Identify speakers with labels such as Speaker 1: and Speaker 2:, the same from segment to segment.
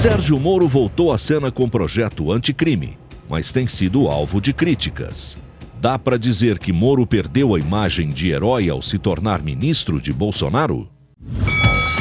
Speaker 1: Sérgio Moro voltou à cena com projeto anticrime, mas tem sido alvo de críticas. Dá para dizer que Moro perdeu a imagem de herói ao se tornar ministro de Bolsonaro?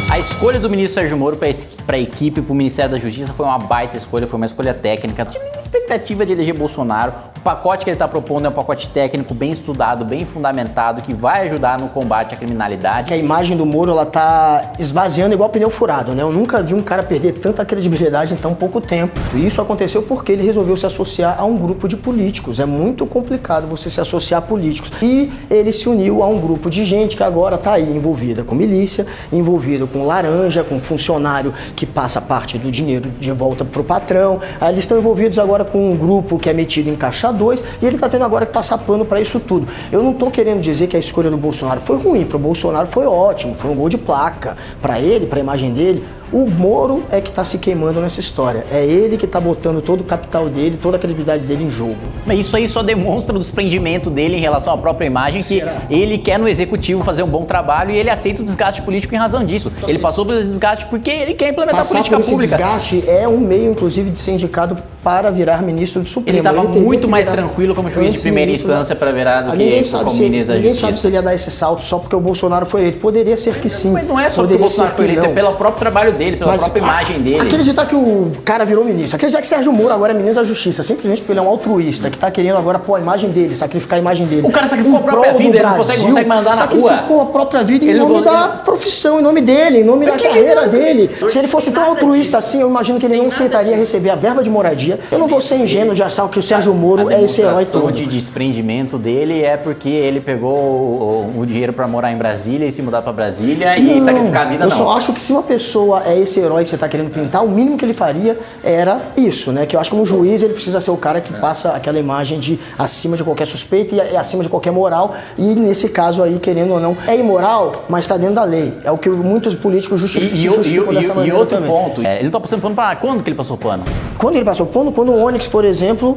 Speaker 2: A escolha do ministro Sérgio Moro para a equipe, para o Ministério da Justiça, foi uma baita escolha, foi uma escolha técnica. Tinha expectativa de eleger Bolsonaro. O pacote que ele está propondo é um pacote técnico, bem estudado, bem fundamentado, que vai ajudar no combate à criminalidade.
Speaker 3: A imagem do Moro, ela tá esvaziando igual pneu furado, né? Eu nunca vi um cara perder tanta credibilidade em tão pouco tempo. E isso aconteceu porque ele resolveu se associar a um grupo de políticos. É muito complicado você se associar a políticos. E ele se uniu a um grupo de gente que agora está aí envolvida com milícia, envolvida com laranja, com funcionário que passa parte do dinheiro de volta pro patrão. Aí eles estão envolvidos agora com um grupo que é metido em caixa 2 e ele tá tendo agora que passar pano para isso tudo. Eu não tô querendo dizer que a escolha do Bolsonaro foi ruim, pro Bolsonaro foi ótimo, foi um gol de placa. Para ele, para a imagem dele, o Moro é que tá se queimando nessa história. É ele que tá botando todo o capital dele, toda a credibilidade dele em jogo.
Speaker 2: Mas isso aí só demonstra o desprendimento dele em relação à própria imagem, que ele quer no executivo fazer um bom trabalho e ele aceita o desgaste político em razão disso. Ele passou pelo desgaste porque ele quer implementar a política pública.
Speaker 3: Esse desgaste é um meio, inclusive, de ser indicado para virar ministro do Supremo.
Speaker 2: Ele estava muito mais tranquilo como juiz de primeira instância para virar do que como ministro da Justiça.
Speaker 3: Ninguém sabe se ele ia dar esse salto só porque o Bolsonaro foi eleito. Poderia ser que sim.
Speaker 2: Mas não é só porque o Bolsonaro foi eleito, é pelo próprio trabalho dele, pela própria imagem dele.
Speaker 3: Acreditar que o cara virou ministro, acreditar que Sérgio Moro agora é ministro da Justiça, simplesmente porque ele é um altruísta que tá querendo agora pôr a imagem dele, sacrificar a imagem dele.
Speaker 2: O cara sacrificou a própria vida, ele não consegue mandar na rua.
Speaker 3: Sacrificou a própria vida em nome da profissão, em nome dele, em nome da carreira dele. Se ele fosse tão altruísta assim, eu imagino que ele não aceitaria receber a verba de moradia. Eu não vou ser ingênuo de achar que o Sérgio Moro é esse herói todo.
Speaker 2: A de desprendimento dele é porque ele pegou o dinheiro pra morar em Brasília e se mudar pra Brasília e sacrificar a vida, não.
Speaker 3: Eu só acho que se uma pessoa é esse herói que você tá querendo pintar, o mínimo que ele faria era isso, né? Que eu acho que como juiz ele precisa ser o cara que passa aquela imagem de acima de qualquer suspeita e acima de qualquer moral. E nesse caso aí, querendo ou não, é imoral, mas tá dentro da lei. É o que muitos políticos justificam dessa maneira.
Speaker 2: E outro
Speaker 3: também.
Speaker 2: ponto, ele não tá passando pano pra... Quando que ele passou pano?
Speaker 3: Quando ele passou pano? Quando o Onyx, por exemplo,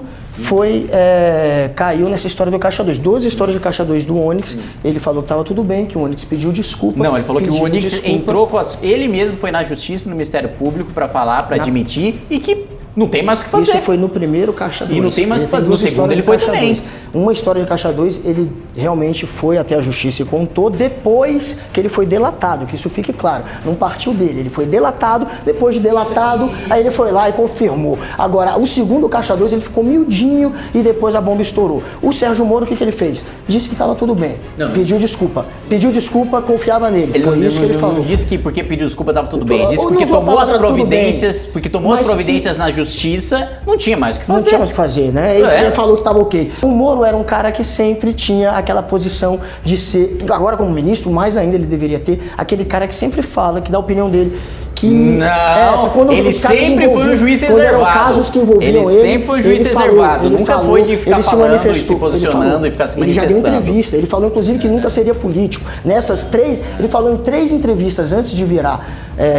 Speaker 3: caiu nessa história do Caixa 2. Duas histórias de Caixa 2 do Onyx. Ele falou que estava tudo bem, que o Onyx pediu desculpa.
Speaker 2: Não, ele falou que o Onyx entrou com ele mesmo foi na Justiça, no Ministério Público para falar, para admitir e que não tem mais o que fazer.
Speaker 3: Isso foi no primeiro Caixa 2.
Speaker 2: E não tem mais o que fazer. No segundo ele foi também.
Speaker 3: Uma história de Caixa 2, ele realmente foi até a Justiça e contou depois que ele foi delatado, que isso fique claro. Não partiu dele, ele foi delatado, depois de delatado, aí ele foi lá e confirmou. Agora, o segundo Caixa 2, ele ficou miudinho e depois a bomba estourou. O Sérgio Moro, o que ele fez? Disse que estava tudo bem. Pediu desculpa, confiava nele. Foi isso que ele falou.
Speaker 2: Não disse que porque pediu desculpa estava tudo bem. Ele disse porque tomou as providências, na Justiça, não tinha mais o que fazer.
Speaker 3: Não tinha mais o que fazer, né? Ele falou que estava ok. O Moro era um cara que sempre tinha aquela posição de ser, agora como ministro, mais ainda ele deveria ter, aquele cara que sempre fala, que dá a opinião dele.
Speaker 2: Não, ele sempre foi um juiz reservado.
Speaker 3: Quando eram casos que envolviam
Speaker 2: ele sempre foi um juiz reservado. Nunca foi de ficar falando e se posicionando e ficar se manifestando.
Speaker 3: Ele já deu entrevista, ele falou inclusive que nunca seria político. Nessas três, ele falou em 3 entrevistas antes de virar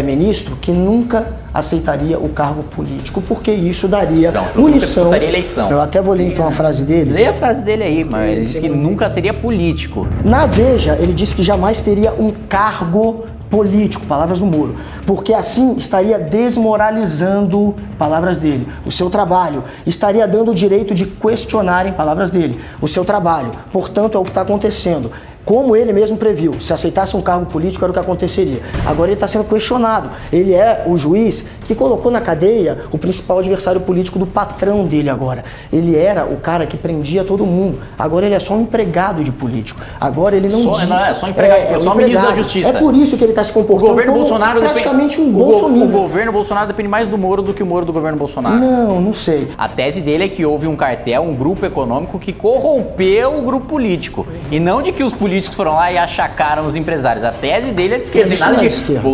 Speaker 3: ministro que nunca aceitaria o cargo político, porque isso daria munição.
Speaker 2: Eleição.
Speaker 3: Eu até vou ler então a frase dele.
Speaker 2: Lê a frase dele aí, mas ele disse que nunca seria político.
Speaker 3: Na Veja, ele disse que jamais teria um cargo político, palavras do Moro, porque assim estaria desmoralizando, palavras dele, o seu trabalho, estaria dando o direito de questionarem, palavras dele, o seu trabalho. Portanto, é o que está acontecendo. Como ele mesmo previu, se aceitasse um cargo político era o que aconteceria. Agora ele está sendo questionado. Ele é o juiz que colocou na cadeia o principal adversário político do patrão dele agora. Ele era o cara que prendia todo mundo. Agora ele é só um empregado de político. Agora ele não
Speaker 2: é só empregado, só ministro da Justiça.
Speaker 3: É por isso que ele está se comportando
Speaker 2: o governo
Speaker 3: como
Speaker 2: Bolsonaro
Speaker 3: praticamente um bolsominion.
Speaker 2: O governo Bolsonaro depende mais do Moro do que o Moro do governo Bolsonaro.
Speaker 3: Não sei.
Speaker 2: A tese dele é que houve um cartel, um grupo econômico que corrompeu o grupo político. E não de que os políticos foram lá e achacaram os empresários. A tese dele é de esquerda.
Speaker 3: Isso não é de esquerda.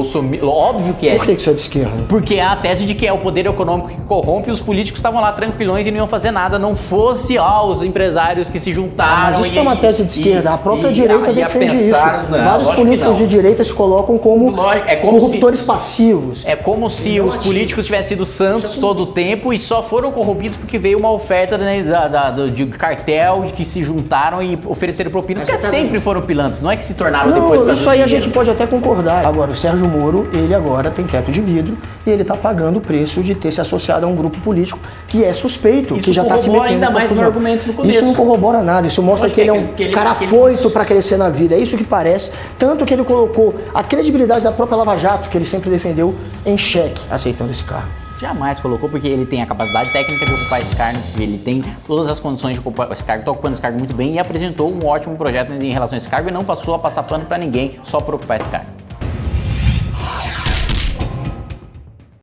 Speaker 2: Óbvio que é.
Speaker 3: Por que isso é de esquerda?
Speaker 2: Porque é a tese de que é o poder econômico que corrompe e os políticos estavam lá tranquilões e não iam fazer nada. Não fosse os empresários que se juntaram.
Speaker 3: Mas isso é uma tese de esquerda. A própria direita defende isso. Vários políticos de direita se colocam como corruptores passivos.
Speaker 2: É como se os políticos tivessem sido santos todo o tempo e só foram corrompidos porque veio uma oferta de cartel, de que se juntaram e ofereceram propinas, que sempre foram pilantras, não é que se tornaram
Speaker 3: Não,
Speaker 2: depois pra
Speaker 3: isso aí a
Speaker 2: dinheiro.
Speaker 3: gente pode até concordar. Agora, o Sérgio Moro, ele agora tem teto de vidro e ele tá pagando o preço de ter se associado a um grupo político que é suspeito,
Speaker 2: Isso
Speaker 3: que já tá se
Speaker 2: corrobora
Speaker 3: metendo
Speaker 2: ainda
Speaker 3: em
Speaker 2: mais
Speaker 3: confusão.
Speaker 2: no argumento no começo.
Speaker 3: Isso não corrobora nada, isso mostra que ele é um cara afoito para crescer na vida. É isso que parece. Tanto que ele colocou a credibilidade da própria Lava Jato, que ele sempre defendeu, em xeque, aceitando esse cargo.
Speaker 2: Jamais colocou, porque ele tem a capacidade técnica de ocupar esse cargo, ele tem todas as condições de ocupar esse cargo, está ocupando esse cargo muito bem e apresentou um ótimo projeto em relação a esse cargo e não passou a passar pano para ninguém só para ocupar esse cargo.